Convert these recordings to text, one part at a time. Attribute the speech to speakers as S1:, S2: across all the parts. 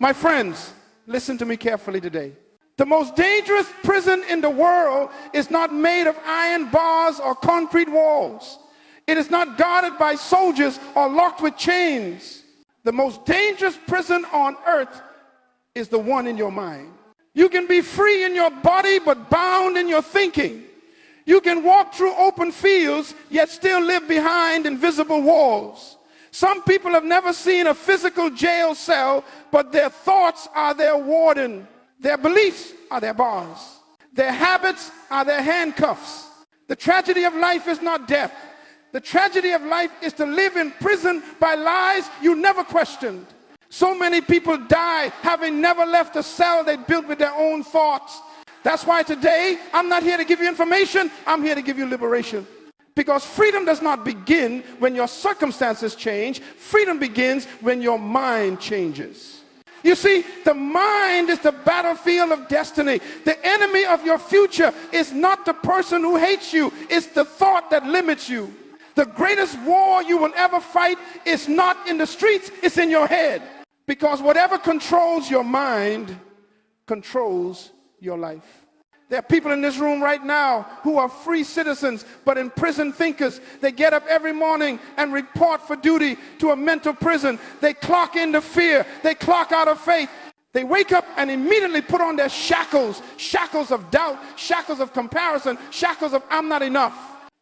S1: My friends, listen to me carefully today. The most dangerous prison in the world is not made of iron bars or concrete walls. It is not guarded by soldiers or locked with chains. The most dangerous prison on earth is the one in your mind. You can be free in your body but bound in your thinking. You can walk through open fields yet still live behind invisible walls. Some people have never seen a physical jail cell, but their thoughts are their warden. Their beliefs are their bars. Their habits are their handcuffs. The tragedy of life is not death. The tragedy of life is to live in prison by lies you never questioned. So many people die having never left a cell they built with their own thoughts. That's why today I'm not here to give you information. I'm here to give you liberation. Because freedom does not begin when your circumstances change. Freedom begins when your mind changes. You see, the mind is the battlefield of destiny. The enemy of your future is not the person who hates you. It's the thought that limits you. The greatest war you will ever fight is not in the streets, it's in your head. Because whatever controls your mind controls your life. There are people in this room right now who are free citizens but imprisoned thinkers. They get up every morning and report for duty to a mental prison. They clock into fear. They clock out of faith. They wake up and immediately put on their shackles, shackles of doubt, shackles of comparison, shackles of I'm not enough.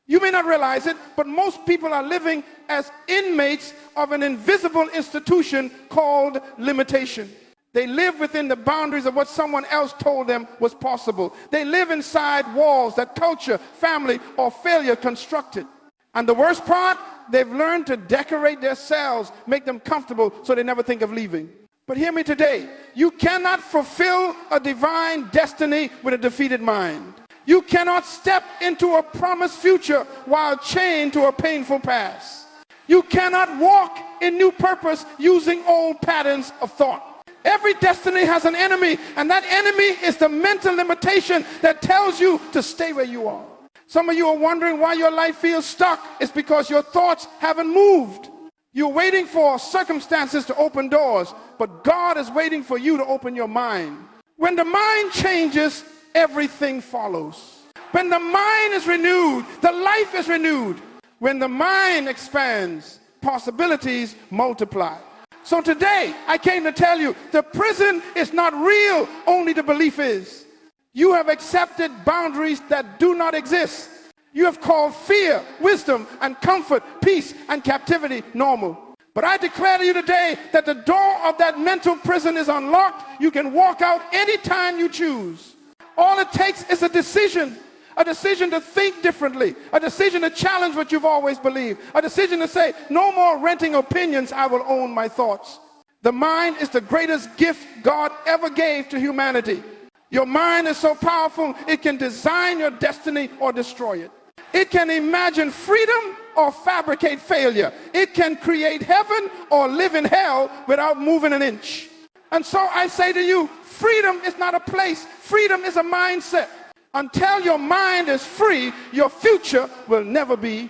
S1: You may not realize it, but most people are living as inmates of an invisible institution called limitation. They live within the boundaries of what someone else told them was possible. They live inside walls that culture, family, or failure constructed. And the worst part, they've learned to decorate their cells, make them comfortable so they never think of leaving. But hear me today, you cannot fulfill a divine destiny with a defeated mind. You cannot step into a promised future while chained to a painful past. You cannot walk in new purpose using old patterns of thought. Every destiny has an enemy, and that enemy is the mental limitation that tells you to stay where you are. Some of you are wondering why your life feels stuck. It's because your thoughts haven't moved. You're waiting for circumstances to open doors, but God is waiting for you to open your mind. When the mind changes, everything follows. When the mind is renewed, the life is renewed. When the mind expands, possibilities multiply. So today, I came to tell you, the prison is not real, only the belief is. You have accepted boundaries that do not exist. You have called fear, wisdom, and comfort, peace, and captivity normal. But I declare to you today that the door of that mental prison is unlocked. You can walk out anytime you choose. All it takes is a decision to think differently, a decision to challenge what you've always believed, a decision to say, no more renting opinions, I will own my thoughts. The mind is the greatest gift God ever gave to humanity. Your mind is so powerful, it can design your destiny or destroy it. It can imagine freedom or fabricate failure. It can create heaven or live in hell without moving an inch. And so I say to you, freedom is not a place, freedom is a mindset. Until your mind is free, your future will never be.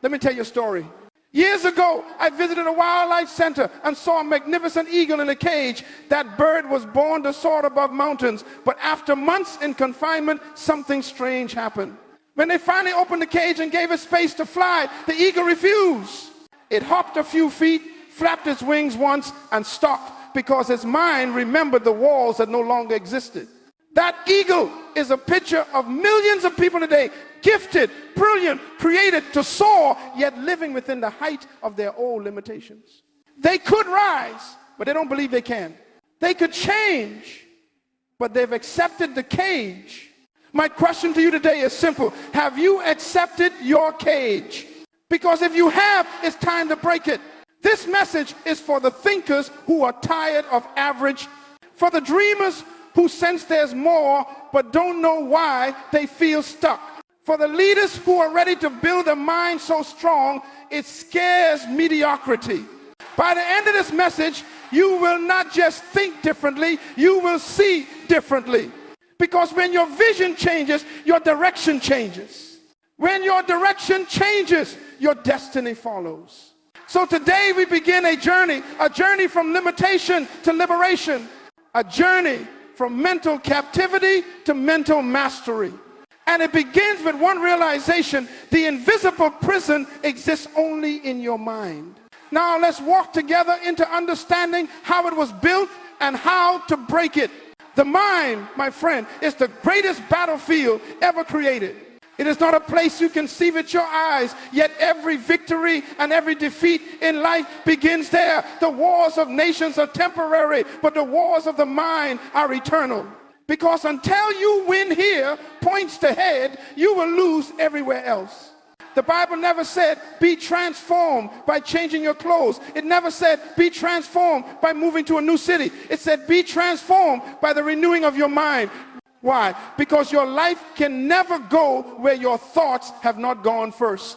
S1: Let me tell you a story. Years ago, I visited a wildlife center and saw a magnificent eagle in a cage. That bird was born to soar above mountains, but after months in confinement, something strange happened. When they finally opened the cage and gave it space to fly, the eagle refused. It hopped a few feet, flapped its wings once, and stopped because its mind remembered the walls that no longer existed. That eagle is a picture of millions of people today, gifted, brilliant, created to soar, yet living within the height of their old limitations. They could rise, but they don't believe they can. They could change, but they've accepted the cage. My question to you today is simple. Have you accepted your cage? Because if you have, it's time to break it. This message is for the thinkers who are tired of average, for the dreamers who sense there's more but don't know why they feel stuck. For the leaders who are ready to build a mind so strong, it scares mediocrity. By the end of this message, you will not just think differently, you will see differently. Because when your vision changes, your direction changes. When your direction changes, your destiny follows. So today we begin a journey from limitation to liberation, a journey from mental captivity to mental mastery. And it begins with one realization: the invisible prison exists only in your mind. Now let's walk together into understanding how it was built and how to break it. The mind, my friend, is the greatest battlefield ever created. It is not a place you can see with your eyes, yet every victory and every defeat in life begins there. The wars of nations are temporary, but the wars of the mind are eternal. Because until you win here, points to head, you will lose everywhere else. The Bible never said, be transformed by changing your clothes. It never said, be transformed by moving to a new city. It said, be transformed by the renewing of your mind. Why? Because your life can never go where your thoughts have not gone first.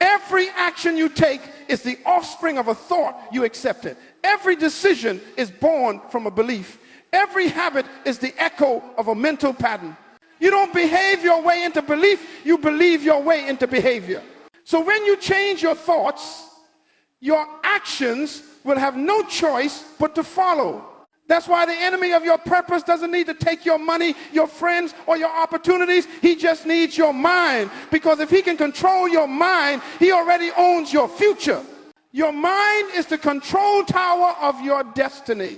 S1: Every action you take is the offspring of a thought you accepted. Every decision is born from a belief. Every habit is the echo of a mental pattern. You don't behave your way into belief, you believe your way into behavior. So when you change your thoughts, your actions will have no choice but to follow. That's why the enemy of your purpose doesn't need to take your money, your friends, or your opportunities. He just needs your mind. Because if he can control your mind, he already owns your future. Your mind is the control tower of your destiny.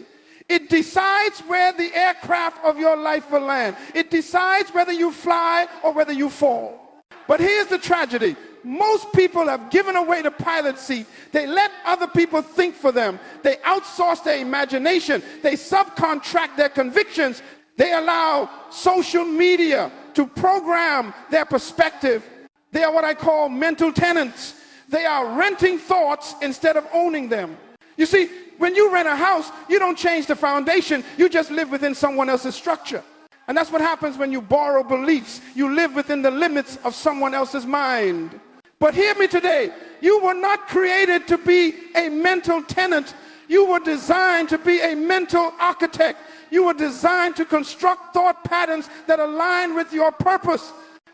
S1: It decides where the aircraft of your life will land. It decides whether you fly or whether you fall. But here's the tragedy. Most people have given away the pilot seat. They let other people think for them. They outsource their imagination. They subcontract their convictions. They allow social media to program their perspective. They are what I call mental tenants. They are renting thoughts instead of owning them. You see, when you rent a house, you don't change the foundation. You just live within someone else's structure. And that's what happens when you borrow beliefs. You live within the limits of someone else's mind. But hear me today. You were not created to be a mental tenant. You were designed to be a mental architect. You were designed to construct thought patterns that align with your purpose.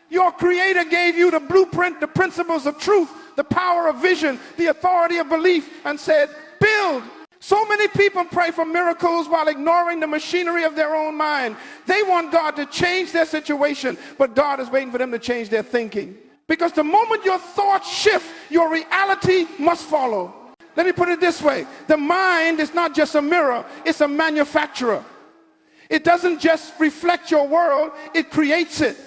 S1: Your creator gave you the blueprint, the principles of truth, the power of vision, the authority of belief, and said, build. So many people pray for miracles while ignoring the machinery of their own mind. They want God to change their situation, but God is waiting for them to change their thinking. Because the moment your thoughts shift, your reality must follow. Let me put it this way. The mind is not just a mirror, it's a manufacturer. It doesn't just reflect your world, it creates it.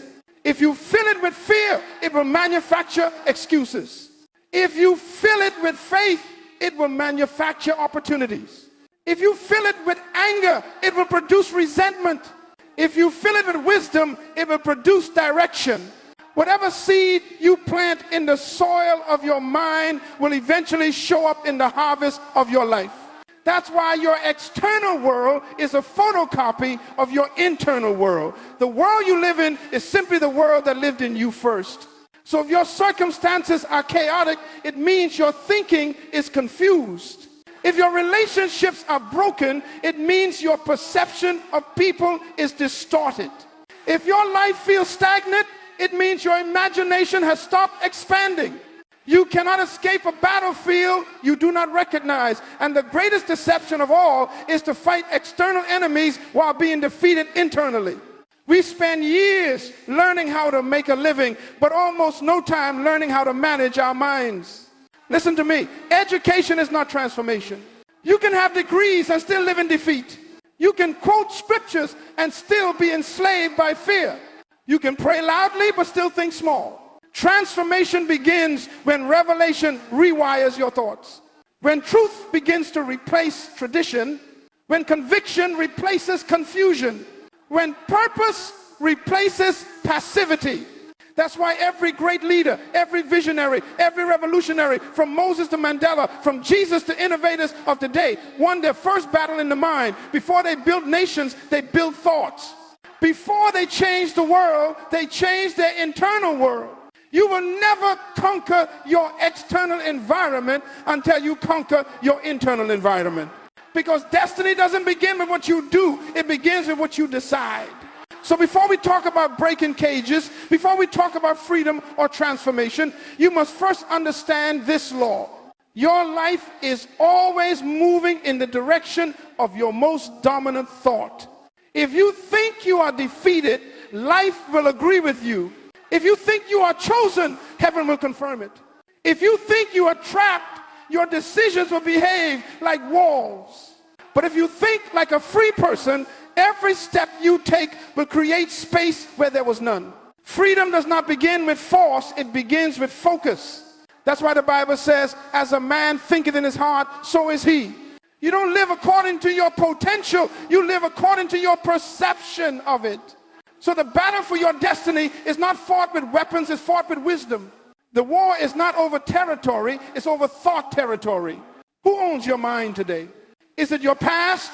S1: If you fill it with fear, it will manufacture excuses. If you fill it with faith, it will manufacture opportunities. If you fill it with anger, it will produce resentment. If you fill it with wisdom, it will produce direction. Whatever seed you plant in the soil of your mind will eventually show up in the harvest of your life. That's why your external world is a photocopy of your internal world. The world you live in is simply the world that lived in you first. So if your circumstances are chaotic, it means your thinking is confused. If your relationships are broken, it means your perception of people is distorted. If your life feels stagnant, it means your imagination has stopped expanding. You cannot escape a battlefield you do not recognize. And the greatest deception of all is to fight external enemies while being defeated internally. We spend years learning how to make a living, but almost no time learning how to manage our minds. Listen to me. Education is not transformation. You can have degrees and still live in defeat. You can quote scriptures and still be enslaved by fear. You can pray loudly but still think small. Transformation begins when revelation rewires your thoughts. When truth begins to replace tradition. When conviction replaces confusion. When purpose replaces passivity. That's why every great leader, every visionary, every revolutionary, from Moses to Mandela, from Jesus to innovators of today, won their first battle in the mind. Before they built nations, they built thoughts. Before they changed the world, they changed their internal world. You will never conquer your external environment until you conquer your internal environment. Because destiny doesn't begin with what you do, it begins with what you decide. So before we talk about breaking cages, before we talk about freedom or transformation, you must first understand this law. Your life is always moving in the direction of your most dominant thought. If you think you are defeated, life will agree with you. If you think you are chosen, heaven will confirm it. If you think you are trapped, your decisions will behave like walls. But if you think like a free person, every step you take will create space where there was none. Freedom does not begin with force, it begins with focus. That's why the Bible says, as a man thinketh in his heart, so is he. You don't live according to your potential, you live according to your perception of it. So the battle for your destiny is not fought with weapons, it's fought with wisdom. The war is not over territory, it's over thought territory. Who owns your mind today? Is it your past,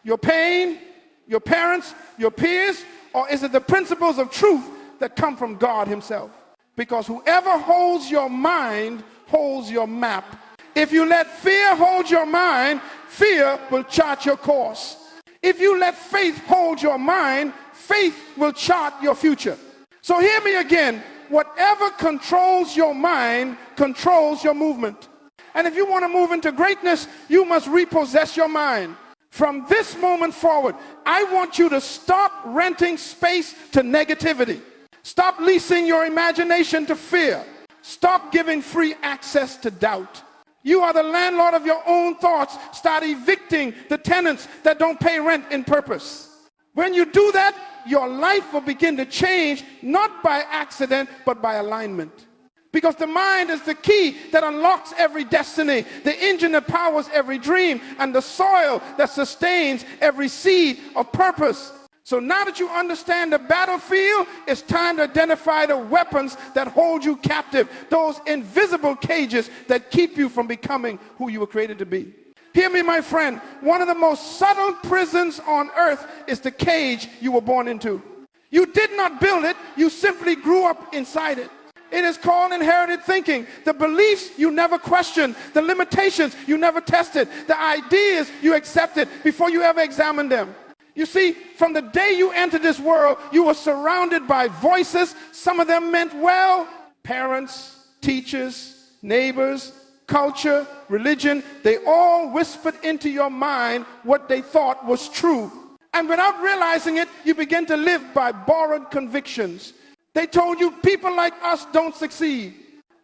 S1: your pain, your parents, your peers, or is it the principles of truth that come from God himself? Because whoever holds your mind holds your map. If you let fear hold your mind, fear will chart your course. If you let faith hold your mind, faith will chart your future. So hear me again. Whatever controls your mind controls your movement. And if you want to move into greatness, you must repossess your mind. From this moment forward, I want you to stop renting space to negativity. Stop leasing your imagination to fear. Stop giving free access to doubt. You are the landlord of your own thoughts. Start evicting the tenants that don't pay rent in purpose. When you do that, your life will begin to change, not by accident, but by alignment. Because the mind is the key that unlocks every destiny, the engine that powers every dream, and the soil that sustains every seed of purpose. So now that you understand the battlefield, it's time to identify the weapons that hold you captive, those invisible cages that keep you from becoming who you were created to be. Hear me, my friend. One of the most subtle prisons on earth is the cage you were born into. You did not build it, you simply grew up inside it. It is called inherited thinking. The beliefs you never questioned, the limitations you never tested, the ideas you accepted before you ever examined them. You see, from the day you entered this world, you were surrounded by voices. Some of them meant well. Parents, teachers, neighbors, culture, religion, they all whispered into your mind what they thought was true. And without realizing it, you begin to live by borrowed convictions. They told you people like us don't succeed.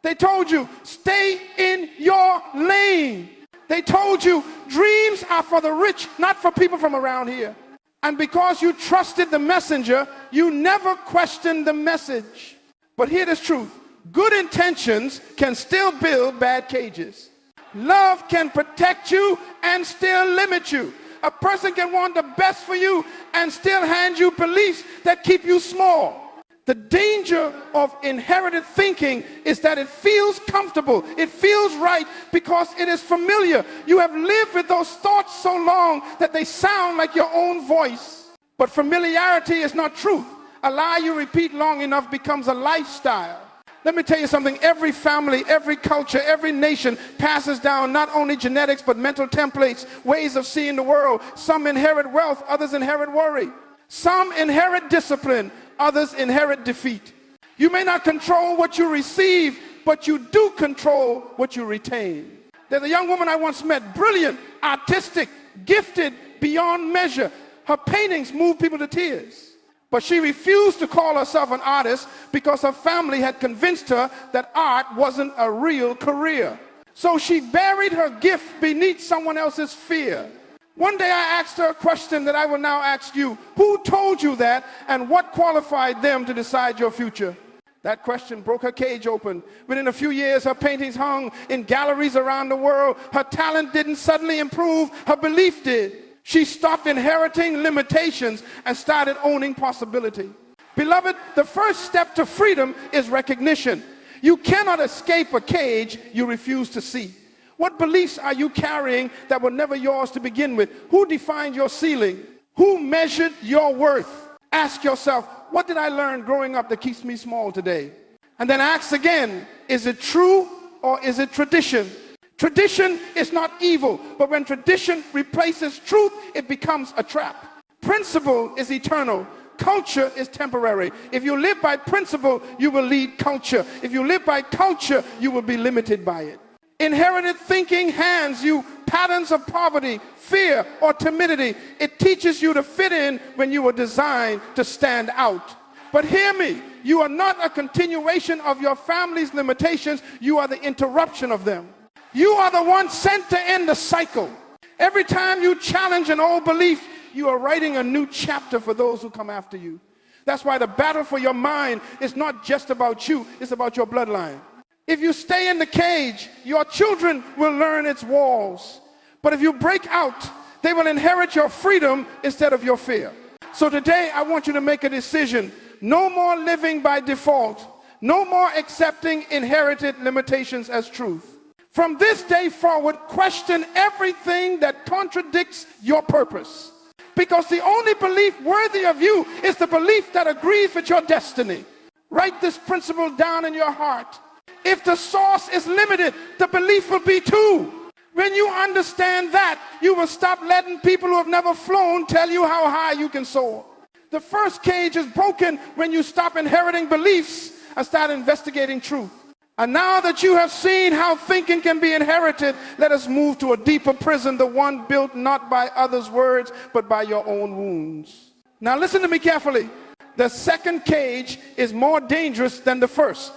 S1: They told you stay in your lane. They told you dreams are for the rich, not for people from around here. And because you trusted the messenger, you never questioned the message. But hear this truth. Good intentions can still build bad cages. Love can protect you and still limit you. A person can want the best for you and still hand you beliefs that keep you small. The danger of inherited thinking is that it feels comfortable. It feels right because it is familiar. You have lived with those thoughts so long that they sound like your own voice. But familiarity is not truth. A lie you repeat long enough becomes a lifestyle. Let me tell you something. Every family, every culture, every nation passes down not only genetics but mental templates, ways of seeing the world. Some inherit wealth, others inherit worry. Some inherit discipline, others inherit defeat. You may not control what you receive, but you do control what you retain. There's a young woman I once met, brilliant, artistic, gifted beyond measure. Her paintings moved people to tears. But she refused to call herself an artist because her family had convinced her that art wasn't a real career. So she buried her gift beneath someone else's fear. One day I asked her a question that I will now ask you. Who told you that, and what qualified them to decide your future? That question broke her cage open. Within a few years, her paintings hung in galleries around the world. Her talent didn't suddenly improve, her belief did. She stopped inheriting limitations and started owning possibility. Beloved, the first step to freedom is recognition. You cannot escape a cage you refuse to see. What beliefs are you carrying that were never yours to begin with? Who defined your ceiling? Who measured your worth? Ask yourself, what did I learn growing up that keeps me small today? And then ask again, is it true or is it tradition? Tradition is not evil, but when tradition replaces truth, it becomes a trap. Principle is eternal. Culture is temporary. If you live by principle, you will lead culture. If you live by culture, you will be limited by it. Inherited thinking hands you patterns of poverty, fear, or timidity. It teaches you to fit in when you were designed to stand out. But hear me, you are not a continuation of your family's limitations. You are the interruption of them. You are the one sent to end the cycle. Every time you challenge an old belief, you are writing a new chapter for those who come after you. That's why the battle for your mind is not just about you, it's about your bloodline. If you stay in the cage, your children will learn its walls. But if you break out, they will inherit your freedom instead of your fear. So today, I want you to make a decision. No more living by default. No more accepting inherited limitations as truth. From this day forward, question everything that contradicts your purpose. Because the only belief worthy of you is the belief that agrees with your destiny. Write this principle down in your heart. If the source is limited, the belief will be too. When you understand that, you will stop letting people who have never flown tell you how high you can soar. The first cage is broken when you stop inheriting beliefs and start investigating truth. And now that you have seen how thinking can be inherited, let us move to a deeper prison, the one built not by others' words, but by your own wounds. Now listen to me carefully. The second cage is more dangerous than the first,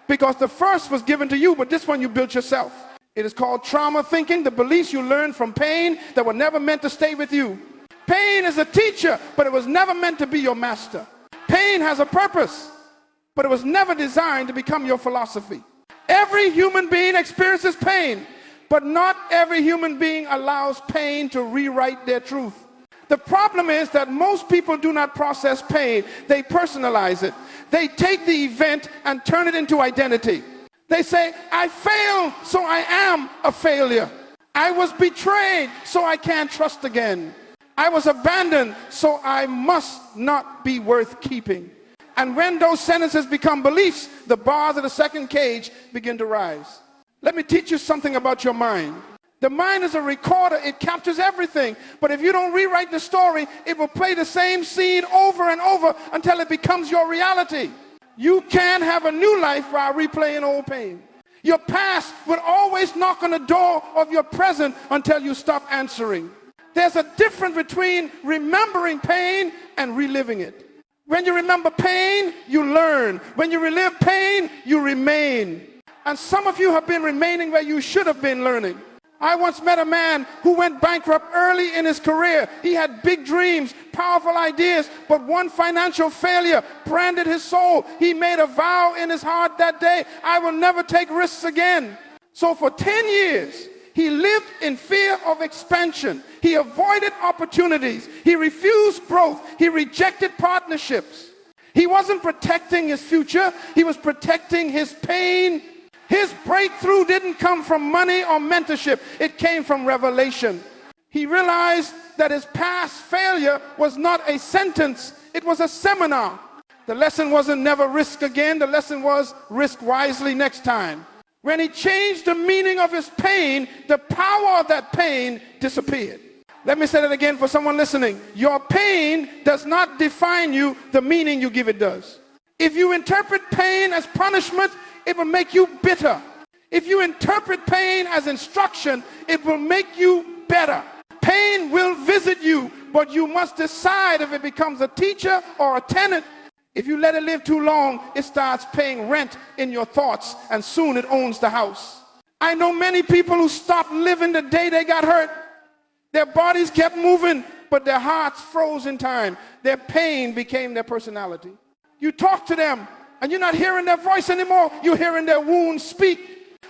S1: because the first was given to you, but this one you built yourself. It is called trauma thinking, the beliefs you learned from pain that were never meant to stay with you. Pain is a teacher, but it was never meant to be your master. Pain has a purpose, but it was never designed to become your philosophy. Every human being experiences pain, but not every human being allows pain to rewrite their truth. The problem is that most people do not process pain. They personalize it. They take the event and turn it into identity. They say, I failed, so I am a failure. I was betrayed, so I can't trust again. I was abandoned, so I must not be worth keeping. And when those sentences become beliefs, the bars of the second cage begin to rise. Let me teach you something about your mind. The mind is a recorder. It captures everything. But if you don't rewrite the story, it will play the same scene over and over until it becomes your reality. You can't have a new life while replaying old pain. Your past will always knock on the door of your present until you stop answering. There's a difference between remembering pain and reliving it. When you remember pain, you learn. When you relive pain, you remain. And some of you have been remaining where you should have been learning. I once met a man who went bankrupt early in his career. He had big dreams, powerful ideas, but one financial failure branded his soul. He made a vow in his heart that day, I will never take risks again. So for 10 years, he lived in fear of expansion. He avoided opportunities. He refused growth. He rejected partnerships. He wasn't protecting his future. He was protecting his pain. His breakthrough didn't come from money or mentorship. It came from revelation. He realized that his past failure was not a sentence. It was a seminar. The lesson wasn't never risk again. The lesson was risk wisely next time. When he changed the meaning of his pain, the power of that pain disappeared. Let me say that again for someone listening. Your pain does not define you. The meaning you give it does. If you interpret pain as punishment, it will make you bitter. If you interpret pain as instruction, it will make you better. Pain will visit you, but you must decide if it becomes a teacher or a tenant. If you let it live too long, it starts paying rent in your thoughts, and soon it owns the house. I know many people who stopped living the day they got hurt. Their bodies kept moving, but their hearts froze in time. Their pain became their personality. You talk to them, and you're not hearing their voice anymore. You're hearing their wounds speak.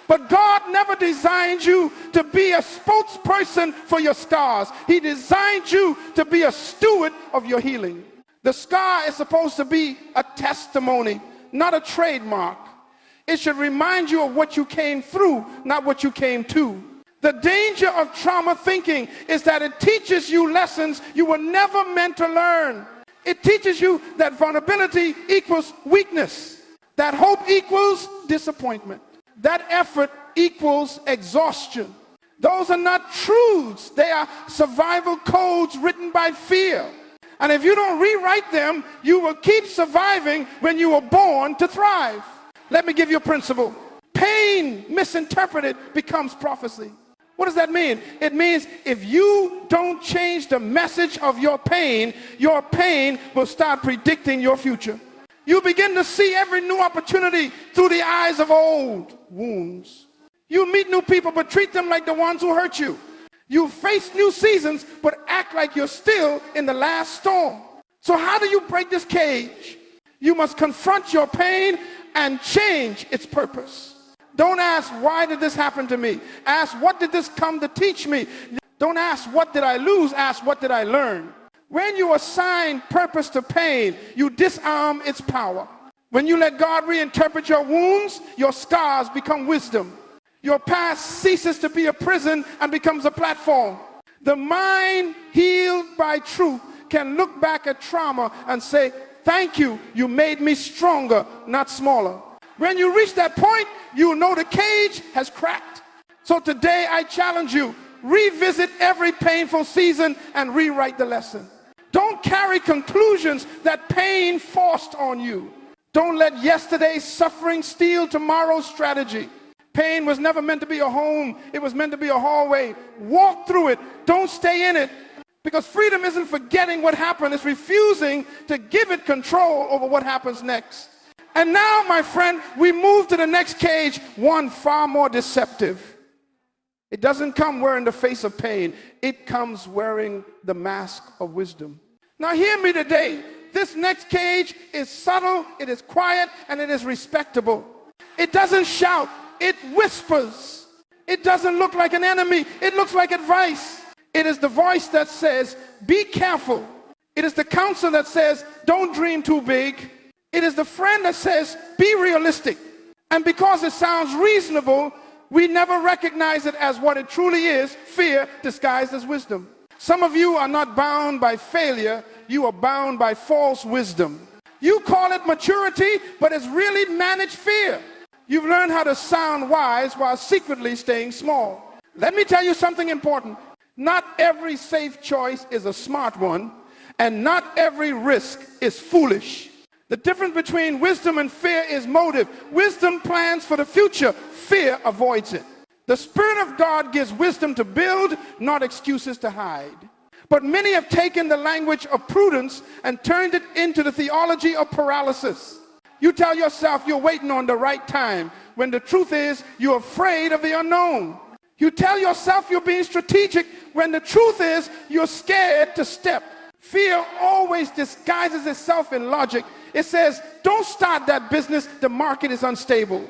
S1: But God never designed you to be a spokesperson for your scars. He designed you to be a steward of your healing. The scar is supposed to be a testimony, not a trademark. It should remind you of what you came through, not what you came to. The danger of trauma thinking is that it teaches you lessons you were never meant to learn. It teaches you that vulnerability equals weakness, that hope equals disappointment, that effort equals exhaustion. Those are not truths. They are survival codes written by fear. And if you don't rewrite them, you will keep surviving when you were born to thrive. Let me give you a principle. Pain misinterpreted becomes prophecy. What does that mean? It means if you don't change the message of your pain will start predicting your future. You begin to see every new opportunity through the eyes of old wounds. You meet new people, but treat them like the ones who hurt you. You face new seasons, but act like you're still in the last storm. So how do you break this cage? You must confront your pain and change its purpose. Don't ask, why did this happen to me? Ask, what did this come to teach me? Don't ask, what did I lose? Ask, what did I learn? When you assign purpose to pain, you disarm its power. When you let God reinterpret your wounds, your scars become wisdom. Your past ceases to be a prison and becomes a platform. The mind healed by truth can look back at trauma and say, thank you, you made me stronger, not smaller. When you reach that point, you know the cage has cracked. So today I challenge you, revisit every painful season and rewrite the lesson. Don't carry conclusions that pain forced on you. Don't let yesterday's suffering steal tomorrow's strategy. Pain was never meant to be a home. It was meant to be a hallway. Walk through it. Don't stay in it. Because freedom isn't forgetting what happened. It's refusing to give it control over what happens next. And now, my friend, we move to the next cage, one far more deceptive. It doesn't come wearing the face of pain. It comes wearing the mask of wisdom. Now hear me today. This next cage is subtle, it is quiet, and it is respectable. It doesn't shout, it whispers. It doesn't look like an enemy, it looks like advice. It is the voice that says, be careful. It is the counsel that says, don't dream too big. It is the friend that says, be realistic. And because it sounds reasonable, we never recognize it as what it truly is, fear disguised as wisdom. Some of you are not bound by failure, you are bound by false wisdom. You call it maturity, but it's really managed fear. You've learned how to sound wise while secretly staying small. Let me tell you something important. Not every safe choice is a smart one, and not every risk is foolish. The difference between wisdom and fear is motive. Wisdom plans for the future, fear avoids it. The Spirit of God gives wisdom to build, not excuses to hide. But many have taken the language of prudence and turned it into the theology of paralysis. You tell yourself you're waiting on the right time, when the truth is you're afraid of the unknown. You tell yourself you're being strategic, when the truth is you're scared to step. Fear always disguises itself in logic. It says, don't start that business, the market is unstable.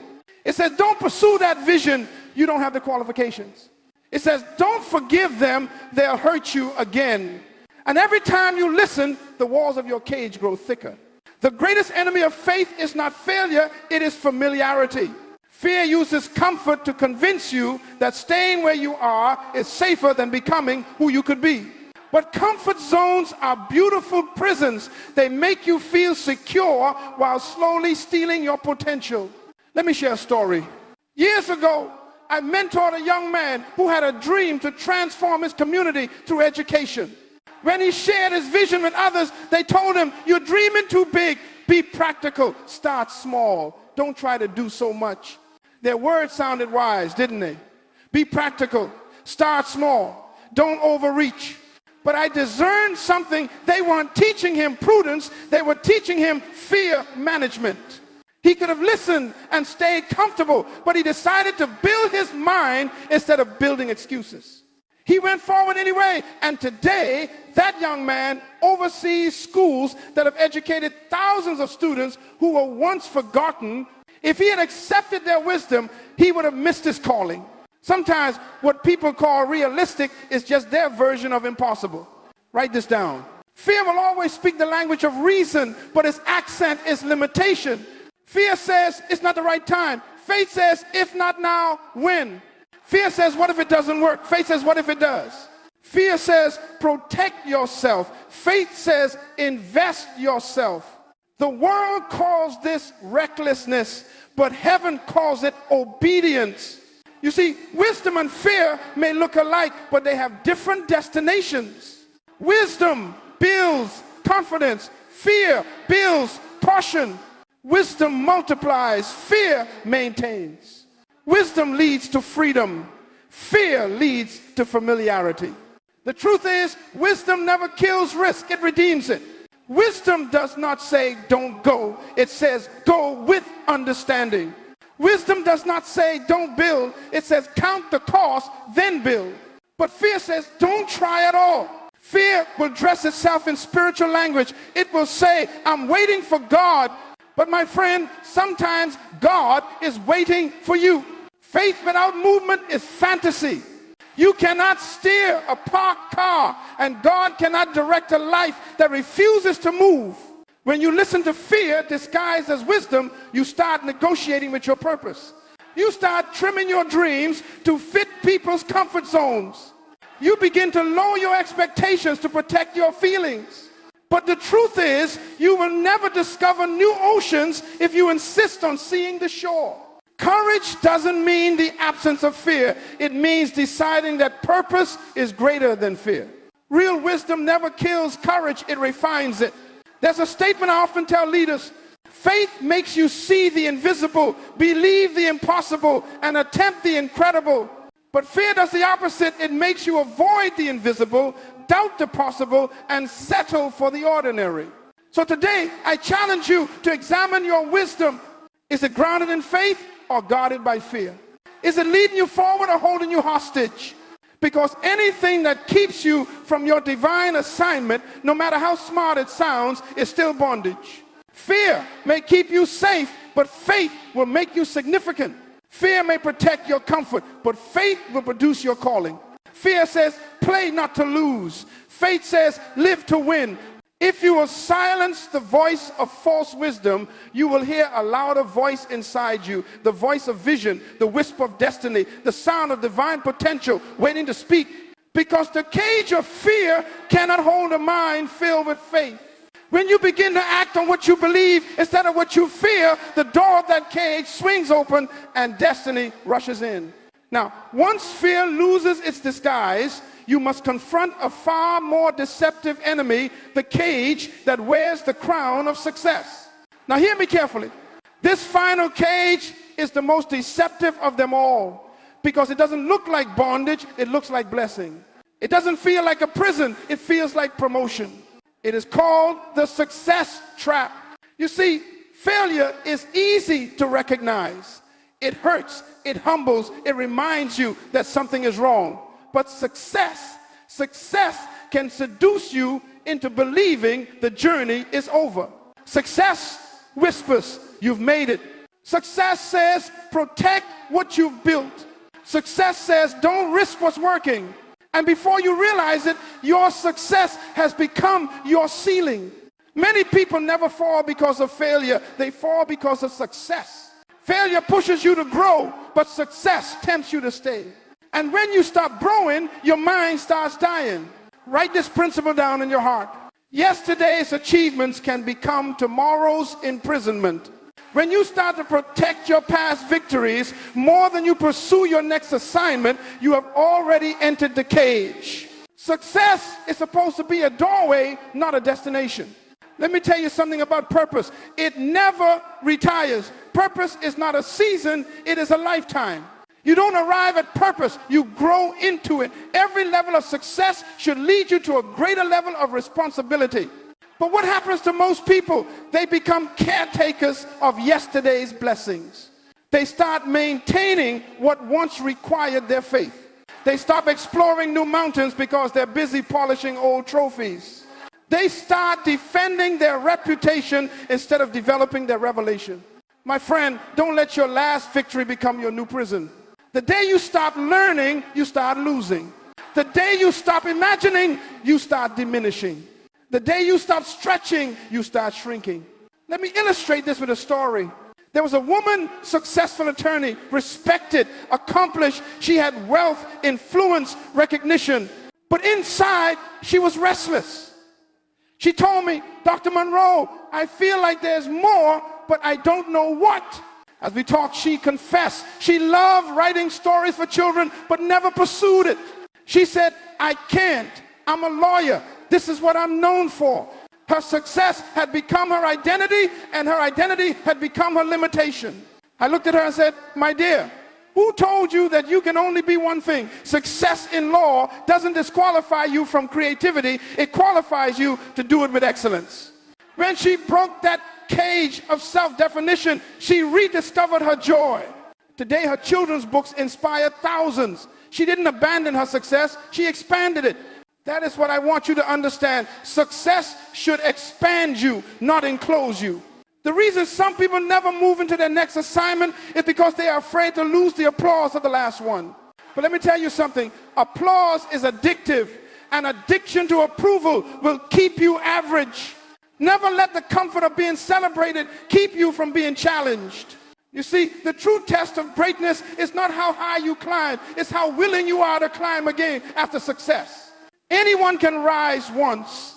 S1: It says, don't pursue that vision, you don't have the qualifications. It says, don't forgive them, they'll hurt you again. And every time you listen, the walls of your cage grow thicker. The greatest enemy of faith is not failure, it is familiarity. Fear uses comfort to convince you that staying where you are is safer than becoming who you could be. But comfort zones are beautiful prisons. They make you feel secure while slowly stealing your potential. Let me share a story. Years ago, I mentored a young man who had a dream to transform his community through education. When he shared his vision with others, they told him, you're dreaming too big. Be practical. Start small. Don't try to do so much. Their words sounded wise, didn't they? Be practical. Start small. Don't overreach. But I discerned something. They weren't teaching him prudence. They were teaching him fear management. He could have listened and stayed comfortable, but he decided to build his mind instead of building excuses. He went forward anyway, and today that young man oversees schools that have educated thousands of students who were once forgotten. If he had accepted their wisdom, he would have missed his calling. Sometimes what people call realistic is just their version of impossible. Write this down. Fear will always speak the language of reason, but its accent is limitation. Fear says it's not the right time. Faith says, if not now, when? Fear says, what if it doesn't work? Faith says, what if it does? Fear says, protect yourself. Faith says, invest yourself. The world calls this recklessness, but heaven calls it obedience. You see, wisdom and fear may look alike, but they have different destinations. Wisdom builds confidence. Fear builds caution. Wisdom multiplies. Fear maintains. Wisdom leads to freedom. Fear leads to familiarity. The truth is, wisdom never kills risk, it redeems it. Wisdom does not say don't go, it says go with understanding. Wisdom does not say don't build, it says count the cost, then build. But fear says don't try at all. Fear will dress itself in spiritual language. It will say, I'm waiting for God. But my friend, sometimes God is waiting for you. Faith without movement is fantasy. You cannot steer a parked car, and God cannot direct a life that refuses to move. When you listen to fear disguised as wisdom, you start negotiating with your purpose. You start trimming your dreams to fit people's comfort zones. You begin to lower your expectations to protect your feelings. But the truth is, you will never discover new oceans if you insist on seeing the shore. Courage doesn't mean the absence of fear. It means deciding that purpose is greater than fear. Real wisdom never kills courage, it refines it. There's a statement I often tell leaders: faith makes you see the invisible, believe the impossible, and attempt the incredible. But fear does the opposite. It makes you avoid the invisible, doubt the possible, and settle for the ordinary. So today, I challenge you to examine your wisdom. Is it grounded in faith or guarded by fear? Is it leading you forward or holding you hostage? Because anything that keeps you from your divine assignment, no matter how smart it sounds, is still bondage. Fear may keep you safe, but faith will make you significant. Fear may protect your comfort, but faith will produce your calling. Fear says, play not to lose. Faith says, live to win. If you will silence the voice of false wisdom, you will hear a louder voice inside you, the voice of vision, the whisper of destiny, the sound of divine potential waiting to speak. Because the cage of fear cannot hold a mind filled with faith. When you begin to act on what you believe instead of what you fear, the door of that cage swings open and destiny rushes in. Now, once fear loses its disguise, you must confront a far more deceptive enemy, the cage that wears the crown of success. Now, hear me carefully. This final cage is the most deceptive of them all because it doesn't look like bondage, it looks like blessing. It doesn't feel like a prison, it feels like promotion. It is called the success trap. You see, failure is easy to recognize. It hurts, it humbles, it reminds you that something is wrong. But success can seduce you into believing the journey is over. Success whispers, you've made it. Success says, protect what you've built. Success says, don't risk what's working. And before you realize it, your success has become your ceiling. Many people never fall because of failure. They fall because of success. Failure pushes you to grow, but success tempts you to stay. And when you stop growing, your mind starts dying. Write this principle down in your heart. Yesterday's achievements can become tomorrow's imprisonment. When you start to protect your past victories more than you pursue your next assignment, you have already entered the cage. Success is supposed to be a doorway, not a destination. Let me tell you something about purpose. It never retires. Purpose is not a season, it is a lifetime. You don't arrive at purpose, you grow into it. Every level of success should lead you to a greater level of responsibility. But what happens to most people? They become caretakers of yesterday's blessings. They start maintaining what once required their faith. They stop exploring new mountains because they're busy polishing old trophies. They start defending their reputation instead of developing their revelation. My friend, don't let your last victory become your new prison. The day you stop learning, you start losing. The day you stop imagining, you start diminishing. The day you stop stretching, you start shrinking. Let me illustrate this with a story. There was a woman, successful attorney, respected, accomplished. She had wealth, influence, recognition. But inside, she was restless. She told me, Dr. Munroe, I feel like there's more, but I don't know what. As we talked, she confessed. She loved writing stories for children, but never pursued it. She said, I can't. I'm a lawyer. This is what I'm known for. Her success had become her identity, and her identity had become her limitation. I looked at her and said, my dear, Who told you that you can only be one thing? Success in law doesn't disqualify you from creativity. It qualifies you to do it with excellence. When she broke that cage of self-definition, she rediscovered her joy. Today, her children's books inspire thousands. She didn't abandon her success. She expanded it. That is what I want you to understand. Success should expand you, not enclose you. The reason some people never move into their next assignment is because they are afraid to lose the applause of the last one. But let me tell you something. Applause is addictive, and addiction to approval will keep you average. Never let the comfort of being celebrated keep you from being challenged. You see, the true test of greatness is not how high you climb, it's how willing you are to climb again after success. Anyone can rise once.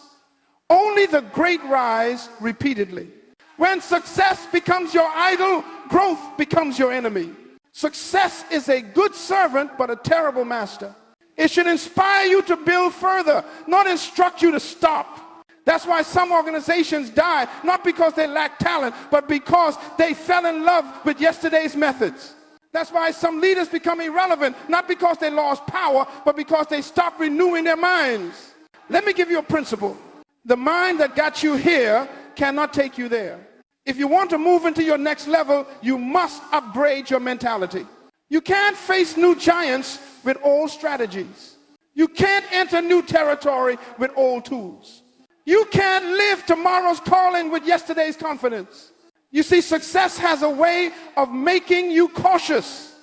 S1: Only the great rise repeatedly. When success becomes your idol, growth becomes your enemy. Success is a good servant, but a terrible master. It should inspire you to build further, not instruct you to stop. That's why some organizations die, not because they lack talent, but because they fell in love with yesterday's methods. That's why some leaders become irrelevant, not because they lost power, but because they stopped renewing their minds. Let me give you a principle. The mind that got you here cannot take you there. If you want to move into your next level, you must upgrade your mentality. You can't face new giants with old strategies. You can't enter new territory with old tools. You can't live tomorrow's calling with yesterday's confidence. You see, success has a way of making you cautious,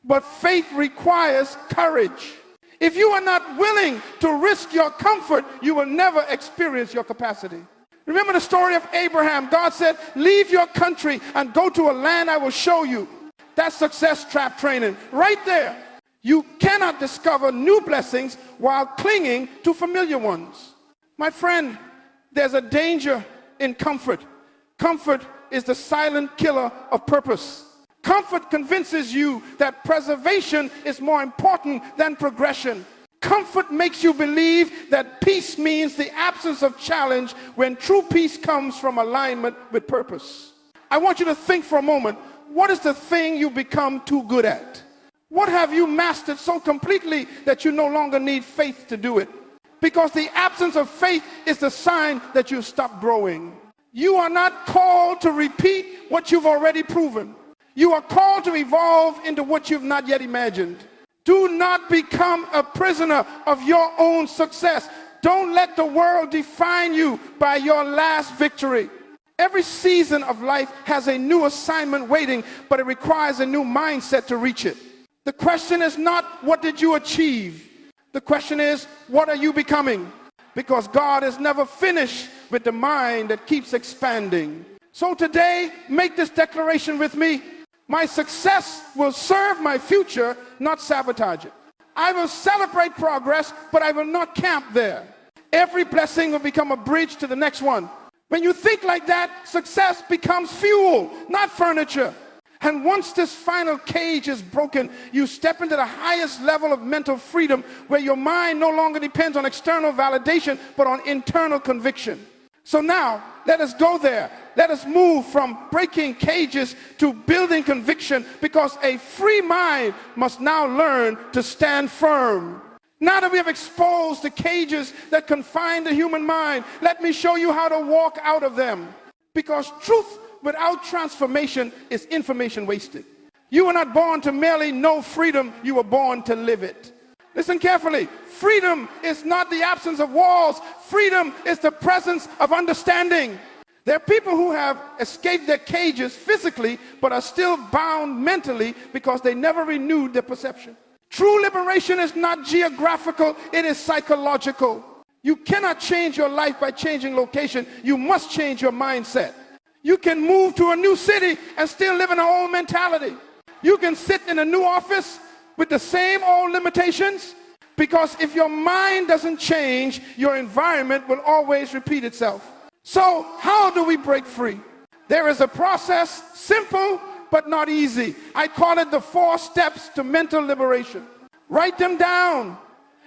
S1: but faith requires courage. If you are not willing to risk your comfort, you will never experience your capacity. Remember the story of Abraham. God said, leave your country and go to a land I will show you. That's success trap training right there. You cannot discover new blessings while clinging to familiar ones. My friend, there's a danger in comfort. Comfort is the silent killer of purpose. Comfort convinces you that preservation is more important than progression. Comfort makes you believe that peace means the absence of challenge when true peace comes from alignment with purpose. I want you to think for a moment, what is the thing you become too good at? What have you mastered so completely that you no longer need faith to do it? Because the absence of faith is the sign that you've stopped growing. You are not called to repeat what you've already proven. You are called to evolve into what you've not yet imagined. Do not become a prisoner of your own success. Don't let the world define you by your last victory. Every season of life has a new assignment waiting, but it requires a new mindset to reach it. The question is not, what did you achieve? The question is, what are you becoming? Because God is never finished with the mind that keeps expanding. So today, make this declaration with me. My success will serve my future, not sabotage it. I will celebrate progress, but I will not camp there. Every blessing will become a bridge to the next one. When you think like that, success becomes fuel, not furniture. And once this final cage is broken, you step into the highest level of mental freedom where your mind no longer depends on external validation, but on internal conviction. So now, let us go there. Let us move from breaking cages to building conviction, because a free mind must now learn to stand firm. Now that we have exposed the cages that confine the human mind, let me show you how to walk out of them. Because truth without transformation is information wasted. You were not born to merely know freedom, you were born to live it. Listen carefully. Freedom is not the absence of walls. Freedom is the presence of understanding. There are people who have escaped their cages physically, but are still bound mentally because they never renewed their perception. True liberation is not geographical, it is psychological. You cannot change your life by changing location. You must change your mindset. You can move to a new city and still live in an old mentality. You can sit in a new office with the same old limitations, because if your mind doesn't change, your environment will always repeat itself. So how do we break free? There is a process, simple but not easy. I call it the 4 steps to mental liberation. Write them down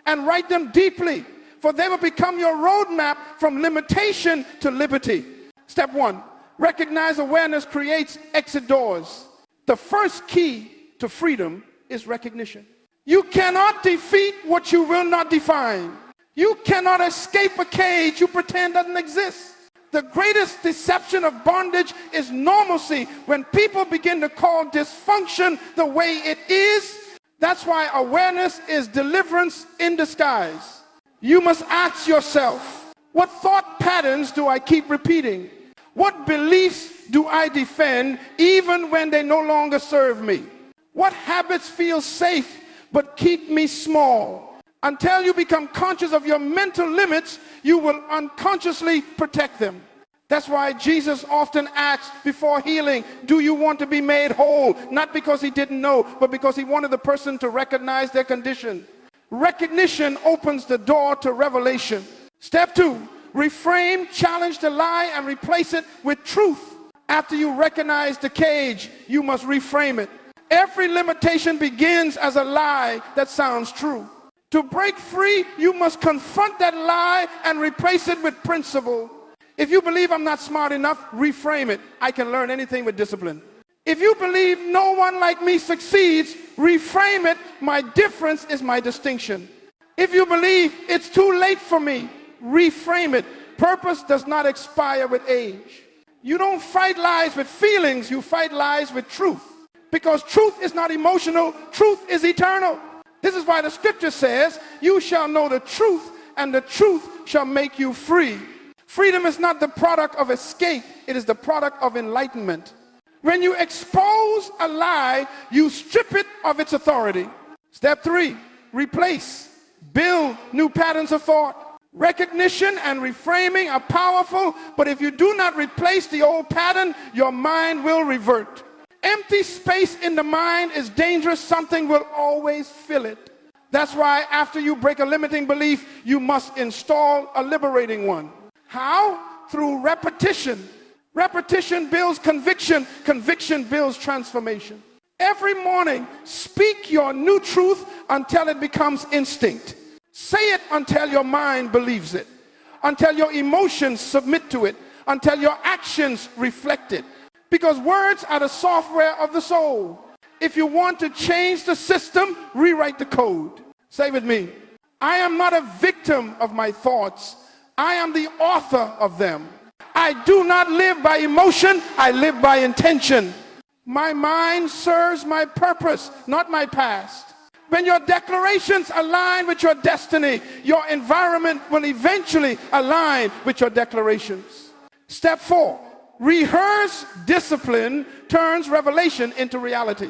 S1: and write them deeply, for they will become your roadmap from limitation to liberty. Step 1, recognize awareness creates exit doors. The first key to freedom is recognition. You cannot defeat what you will not define. You cannot escape a cage you pretend doesn't exist. The greatest deception of bondage is normalcy. When people begin to call dysfunction the way it is, that's why awareness is deliverance in disguise. You must ask yourself, what thought patterns do I keep repeating? What beliefs do I defend even when they no longer serve me? What habits feel safe but keep me small? Until you become conscious of your mental limits, you will unconsciously protect them. That's why Jesus often asks before healing, do you want to be made whole? Not because he didn't know, but because he wanted the person to recognize their condition. Recognition opens the door to revelation. Step 2, reframe, challenge the lie, and replace it with truth. After you recognize the cage, you must reframe it. Every limitation begins as a lie that sounds true. To break free, you must confront that lie and replace it with principle. If you believe I'm not smart enough, reframe it. I can learn anything with discipline. If you believe no one like me succeeds, reframe it. My difference is my distinction. If you believe it's too late for me, reframe it. Purpose does not expire with age. You don't fight lies with feelings, you fight lies with truth. Because truth is not emotional, truth is eternal. This is why the scripture says, you shall know the truth, and the truth shall make you free. Freedom is not the product of escape, it is the product of enlightenment. When you expose a lie, you strip it of its authority. Step 3, replace. Build new patterns of thought. Recognition and reframing are powerful, but if you do not replace the old pattern, your mind will revert. Empty space in the mind is dangerous. Something will always fill it. That's why after you break a limiting belief, you must install a liberating one. How? Through repetition. Repetition builds conviction. Conviction builds transformation. Every morning, speak your new truth until it becomes instinct. Say it until your mind believes it, until your emotions submit to it, until your actions reflect it. Because words are the software of the soul. If you want to change the system, rewrite the code. Say with me, I am not a victim of my thoughts. I am the author of them. I do not live by emotion, I live by intention. My mind serves my purpose, not my past. When your declarations align with your destiny, your environment will eventually align with your declarations. Step 4. Rehearse discipline turns revelation into reality.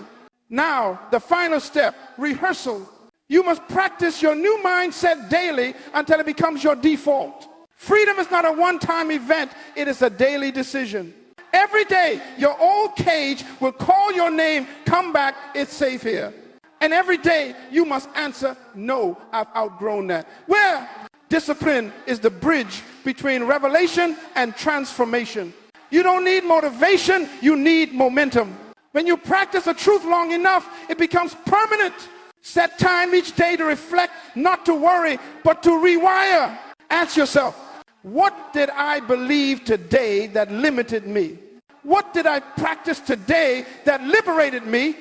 S1: Now, the final step, rehearsal. You must practice your new mindset daily until it becomes your default. Freedom is not a one-time event, it is a daily decision. Every day, your old cage will call your name, come back, it's safe here. And every day, you must answer, no, I've outgrown that. Well, discipline is the bridge between revelation and transformation. You don't need motivation, you need momentum. When you practice a truth long enough, it becomes permanent. Set time each day to reflect, not to worry, but to rewire. Ask yourself, what did I believe today that limited me? What did I practice today that liberated me?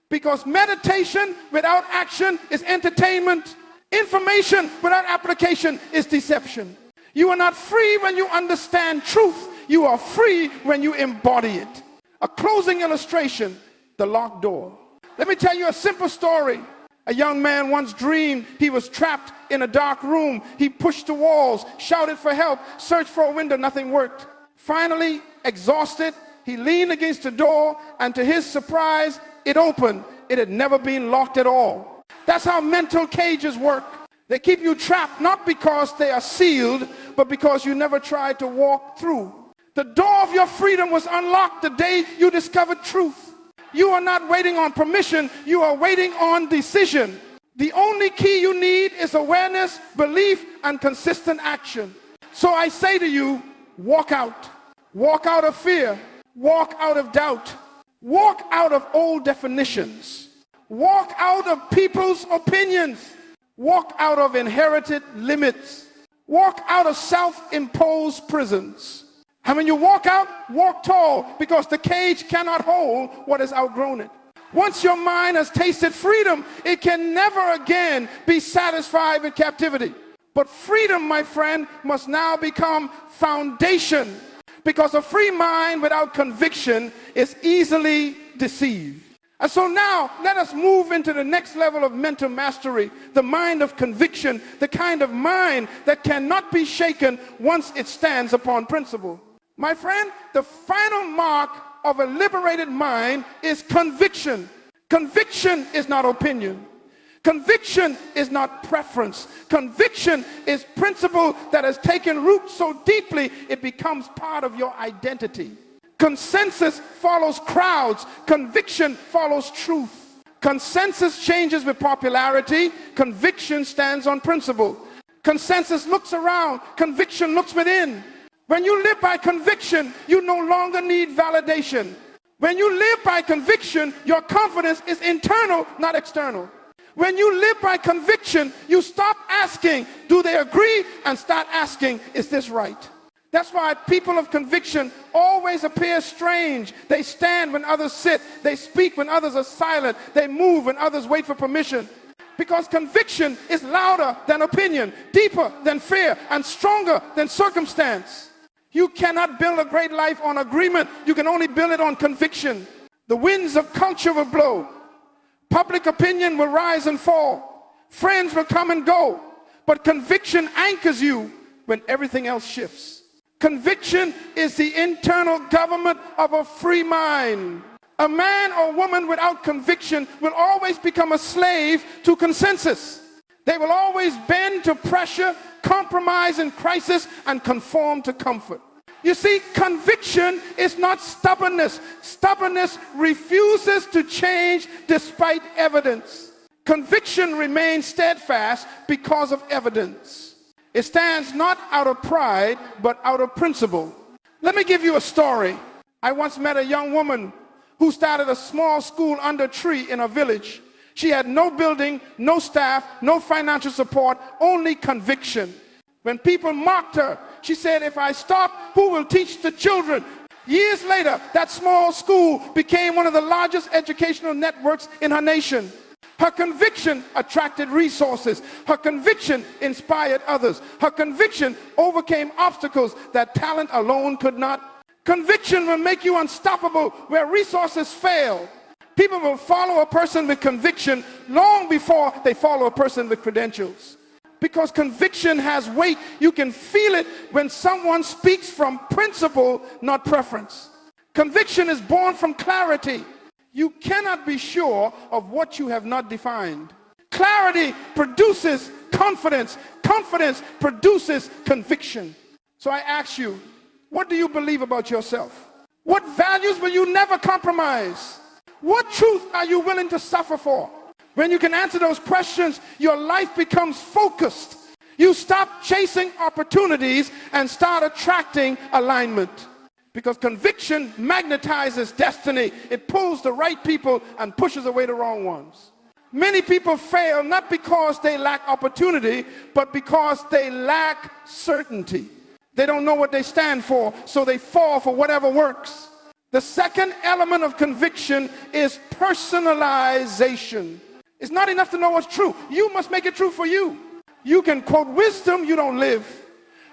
S1: Because meditation without action is entertainment. Information without application is deception. You are not free when you understand truth. You are free when you embody it. A closing illustration, the locked door. Let me tell you a simple story. A young man once dreamed he was trapped in a dark room. He pushed the walls, shouted for help, searched for a window, nothing worked. Finally, exhausted, he leaned against the door, and to his surprise, it opened. It had never been locked at all. That's how mental cages work. They keep you trapped not because they are sealed, but because you never tried to walk through. The door of your freedom was unlocked the day you discovered truth. You are not waiting on permission, you are waiting on decision. The only key you need is awareness, belief, and consistent action. So I say to you, walk out. Walk out of fear. Walk out of doubt. Walk out of old definitions. Walk out of people's opinions. Walk out of inherited limits. Walk out of self-imposed prisons. And when you walk out, walk tall, because the cage cannot hold what has outgrown it. Once your mind has tasted freedom, it can never again be satisfied with captivity. But freedom, my friend, must now become foundation, because a free mind without conviction is easily deceived. And so now let us move into the next level of mental mastery, the mind of conviction, the kind of mind that cannot be shaken once it stands upon principle. My friend, the final mark of a liberated mind is conviction. Conviction is not opinion. Conviction is not preference. Conviction is principle that has taken root so deeply it becomes part of your identity. Consensus follows crowds. Conviction follows truth. Consensus changes with popularity. Conviction stands on principle. Consensus looks around. Conviction looks within. When you live by conviction, you no longer need validation. When you live by conviction, your confidence is internal, not external. When you live by conviction, you stop asking, do they agree? And start asking, is this right? That's why people of conviction always appear strange. They stand when others sit. They speak when others are silent. They move when others wait for permission. Because conviction is louder than opinion, deeper than fear, and stronger than circumstance. You cannot build a great life on agreement. You can only build it on conviction. The winds of culture will blow. Public opinion will rise and fall. Friends will come and go. But conviction anchors you when everything else shifts. Conviction is the internal government of a free mind. A man or woman without conviction will always become a slave to consensus. They will always bend to pressure, compromise in crisis, and conform to comfort. You see, conviction is not stubbornness. Stubbornness refuses to change despite evidence. Conviction remains steadfast because of evidence. It stands not out of pride, but out of principle. Let me give you a story. I once met a young woman who started a small school under a tree in a village. She had no building, no staff, no financial support, only conviction. When people mocked her, she said, if I stop, who will teach the children? Years later, that small school became one of the largest educational networks in her nation. Her conviction attracted resources. Her conviction inspired others. Her conviction overcame obstacles that talent alone could not. Conviction will make you unstoppable where resources fail. People will follow a person with conviction long before they follow a person with credentials. Because conviction has weight. You can feel it when someone speaks from principle, not preference. Conviction is born from clarity. You cannot be sure of what you have not defined. Clarity produces confidence. Confidence produces conviction. So I ask you, what do you believe about yourself? What values will you never compromise? What truth are you willing to suffer for? When you can answer those questions, your life becomes focused. You stop chasing opportunities and start attracting alignment. Because conviction magnetizes destiny. It pulls the right people and pushes away the wrong ones. Many people fail not because they lack opportunity, but because they lack certainty. They don't know what they stand for, so they fall for whatever works. The second element of conviction is personalization. It's not enough to know what's true. You must make it true for you. You can quote wisdom, you don't live.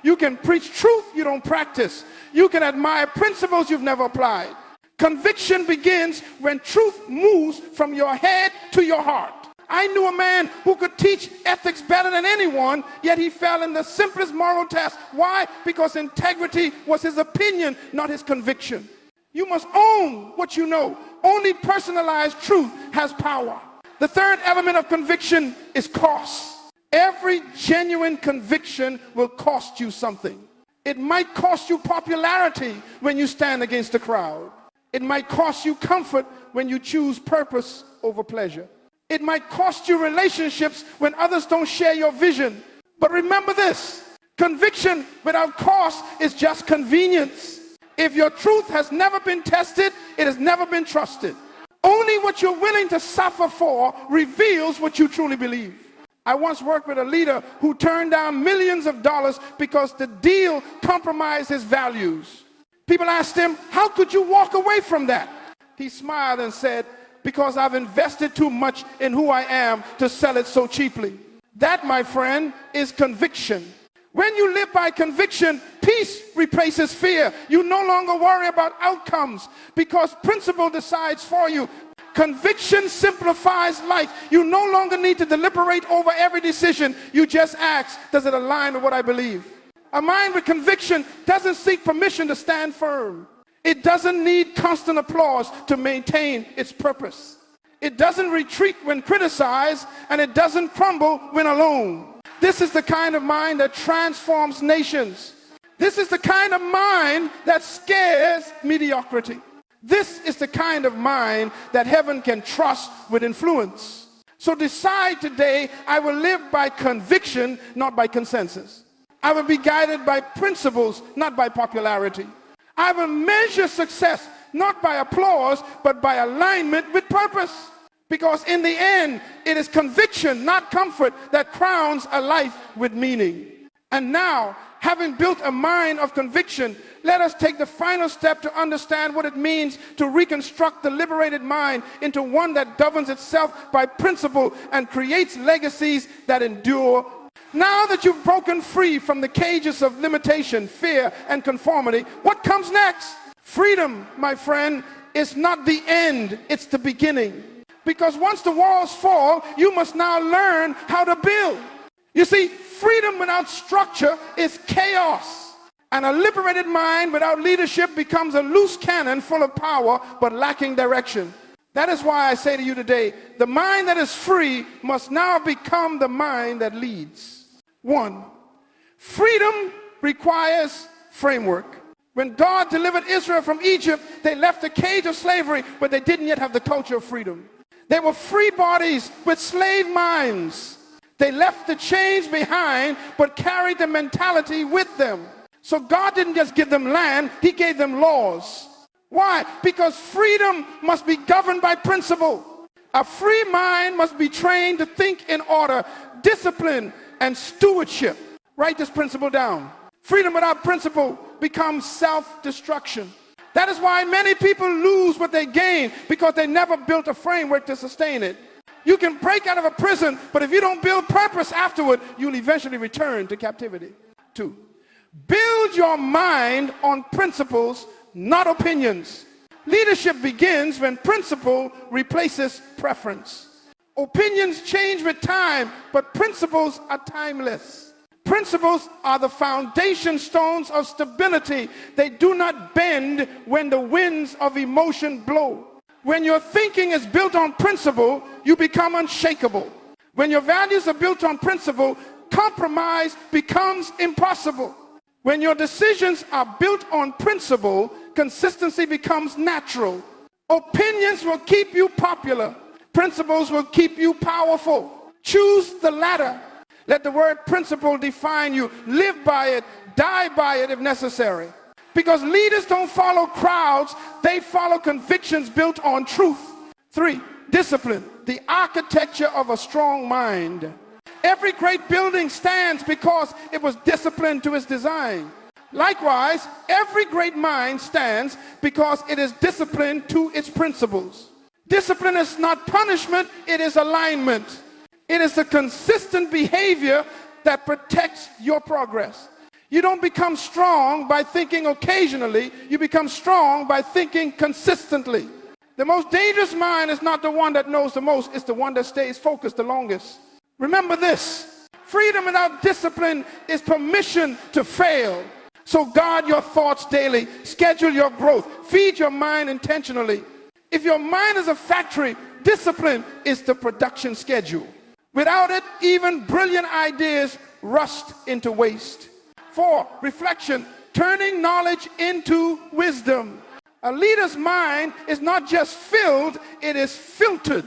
S1: You can preach truth, you don't practice. You can admire principles you've never applied. Conviction begins when truth moves from your head to your heart. I knew a man who could teach ethics better than anyone, yet he fell in the simplest moral test. Why? Because integrity was his opinion, not his conviction. You must own what you know. Only personalized truth has power. The third element of conviction is cost. Every genuine conviction will cost you something. It might cost you popularity when you stand against the crowd. It might cost you comfort when you choose purpose over pleasure. It might cost you relationships when others don't share your vision. But remember this, conviction without cost is just convenience. If your truth has never been tested, it has never been trusted. Only what you're willing to suffer for reveals what you truly believe. I once worked with a leader who turned down millions of dollars because the deal compromised his values. People asked him, how could you walk away from that? He smiled and said, because I've invested too much in who I am to sell it so cheaply. That, my friend, is conviction. When you live by conviction, peace replaces fear. You no longer worry about outcomes because principle decides for you. Conviction simplifies life. You no longer need to deliberate over every decision. You just ask, does it align with what I believe? A mind with conviction doesn't seek permission to stand firm. It doesn't need constant applause to maintain its purpose. It doesn't retreat when criticized, and it doesn't crumble when alone. This is the kind of mind that transforms nations. This is the kind of mind that scares mediocrity. This is the kind of mind that heaven can trust with influence. So decide today, I will live by conviction, not by consensus. I will be guided by principles, not by popularity. I will measure success, not by applause, but by alignment with purpose. Because in the end, it is conviction, not comfort, that crowns a life with meaning. And now, having built a mind of conviction, let us take the final step to understand what it means to reconstruct the liberated mind into one that governs itself by principle and creates legacies that endure. Now that you've broken free from the cages of limitation, fear, and conformity, what comes next? Freedom, my friend, is not the end, it's the beginning. Because once the walls fall, you must now learn how to build. You see, freedom without structure is chaos. And a liberated mind without leadership becomes a loose cannon full of power but lacking direction. That is why I say to you today, the mind that is free must now become the mind that leads. 1, freedom requires framework. When God delivered Israel from Egypt, they left the cage of slavery, but they didn't yet have the culture of freedom. They were free bodies with slave minds. They left the chains behind, but carried the mentality with them. So God didn't just give them land, he gave them laws. Why? Because freedom must be governed by principle. A free mind must be trained to think in order, discipline, and stewardship. Write this principle down. Freedom without principle becomes self-destruction. That is why many people lose what they gain, because they never built a framework to sustain it. You can break out of a prison, but if you don't build purpose afterward, you'll eventually return to captivity. 2, build your mind on principles, not opinions. Leadership begins when principle replaces preference. Opinions change with time, but principles are timeless. Principles are the foundation stones of stability. They do not bend when the winds of emotion blow. When your thinking is built on principle, you become unshakable. When your values are built on principle, compromise becomes impossible. When your decisions are built on principle, consistency becomes natural. Opinions will keep you popular. Principles will keep you powerful. Choose the latter. Let the word principle define you. Live by it, die by it if necessary. Because leaders don't follow crowds, they follow convictions built on truth. 3, discipline, the architecture of a strong mind. Every great building stands because it was disciplined to its design. Likewise, every great mind stands because it is disciplined to its principles. Discipline is not punishment, it is alignment. It is a consistent behavior that protects your progress. You don't become strong by thinking occasionally. You become strong by thinking consistently. The most dangerous mind is not the one that knows the most. It's the one that stays focused the longest. Remember this. Freedom without discipline is permission to fail. So guard your thoughts daily. Schedule your growth. Feed your mind intentionally. If your mind is a factory, discipline is the production schedule. Without it, even brilliant ideas rust into waste. 4, reflection, turning knowledge into wisdom. A leader's mind is not just filled, it is filtered.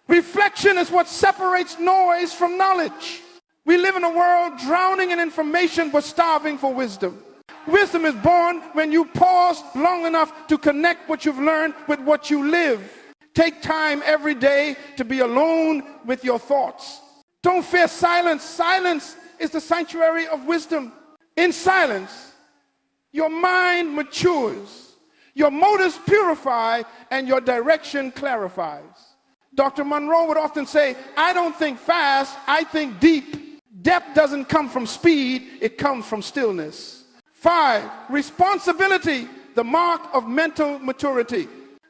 S1: Reflection is what separates noise from knowledge. We live in a world drowning in information but starving for wisdom. Wisdom is born when you pause long enough to connect what you've learned with what you live. Take time every day to be alone with your thoughts. Don't fear silence. Silence is the sanctuary of wisdom. In silence, your mind matures. Your motives purify and your direction clarifies. Dr. Munroe would often say, I don't think fast, I think deep. Depth doesn't come from speed, it comes from stillness. 5, responsibility, the mark of mental maturity.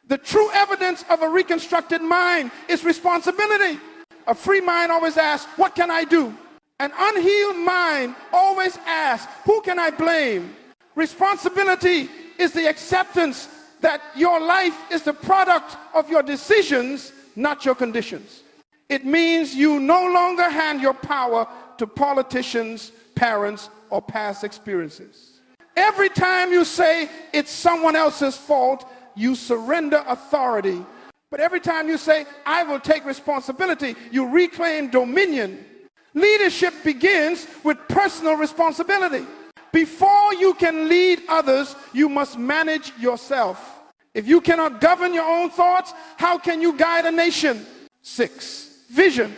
S1: The true evidence of a reconstructed mind is responsibility. A free mind always asks, what can I do? An unhealed mind always asks, who can I blame? Responsibility is the acceptance that your life is the product of your decisions, not your conditions. It means you no longer hand your power to politicians, parents, or past experiences. Every time you say it's someone else's fault, you surrender authority. But every time you say, I will take responsibility, you reclaim dominion. Leadership begins with personal responsibility. Before you can lead others, you must manage yourself. If you cannot govern your own thoughts, how can you guide a nation? 6, vision,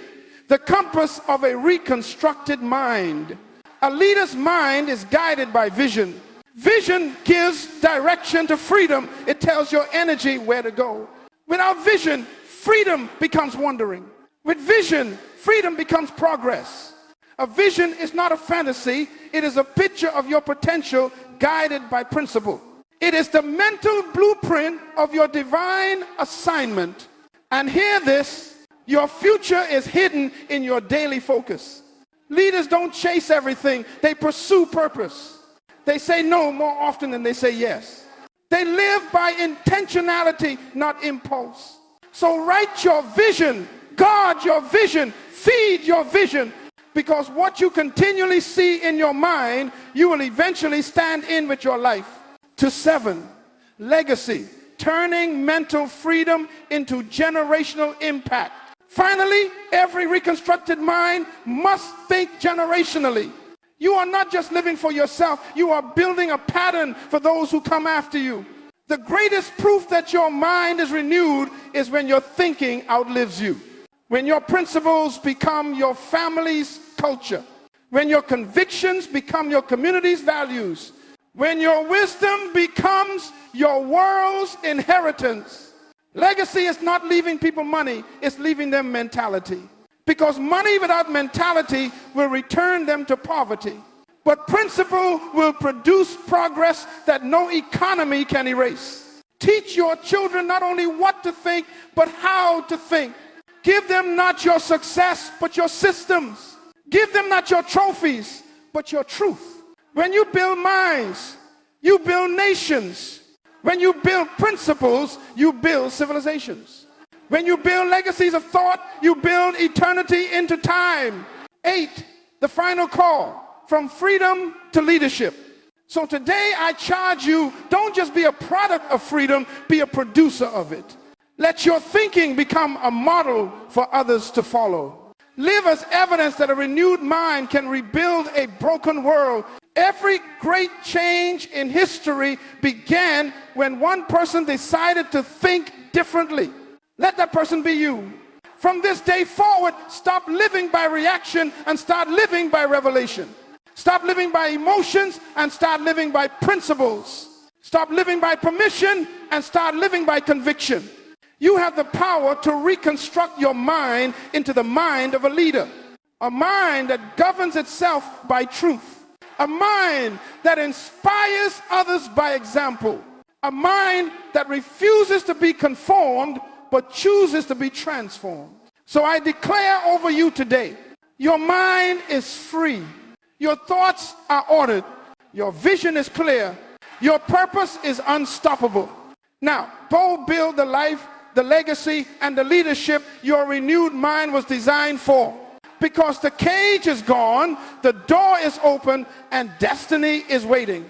S1: the compass of a reconstructed mind. A leader's mind is guided by vision. Vision gives direction to freedom. It tells your energy where to go. Without vision, freedom becomes wandering. With vision, freedom becomes progress. A vision is not a fantasy. It is a picture of your potential guided by principle. It is the mental blueprint of your divine assignment. And hear this, your future is hidden in your daily focus. Leaders don't chase everything. They pursue purpose. They say no more often than they say yes. They live by intentionality, not impulse. So write your vision, guard your vision, feed your vision, because what you continually see in your mind, you will eventually stand in with your life. To 7, legacy, turning mental freedom into generational impact. Finally, every reconstructed mind must think generationally. You are not just living for yourself, you are building a pattern for those who come after you. The greatest proof that your mind is renewed is when your thinking outlives you. When your principles become your family's culture. When your convictions become your community's values. When your wisdom becomes your world's inheritance. Legacy is not leaving people money, it's leaving them mentality. Because money without mentality will return them to poverty. But principle will produce progress that no economy can erase. Teach your children not only what to think, but how to think. Give them not your success, but your systems. Give them not your trophies, but your truth. When you build minds, you build nations. When you build principles, you build civilizations. When you build legacies of thought, you build eternity into time. 8, the final call, from freedom to leadership. So today I charge you, don't just be a product of freedom, be a producer of it. Let your thinking become a model for others to follow. Live as evidence that a renewed mind can rebuild a broken world. Every great change in history began when one person decided to think differently. Let that person be you. From this day forward, stop living by reaction and start living by revelation. Stop living by emotions and start living by principles. Stop living by permission and start living by conviction. You have the power to reconstruct your mind into the mind of a leader. A mind that governs itself by truth. A mind that inspires others by example. A mind that refuses to be conformed but chooses to be transformed. So I declare over you today, your mind is free. Your thoughts are ordered. Your vision is clear. Your purpose is unstoppable. Now, go build the life, the legacy, and the leadership your renewed mind was designed for. Because the cage is gone, the door is open, and destiny is waiting.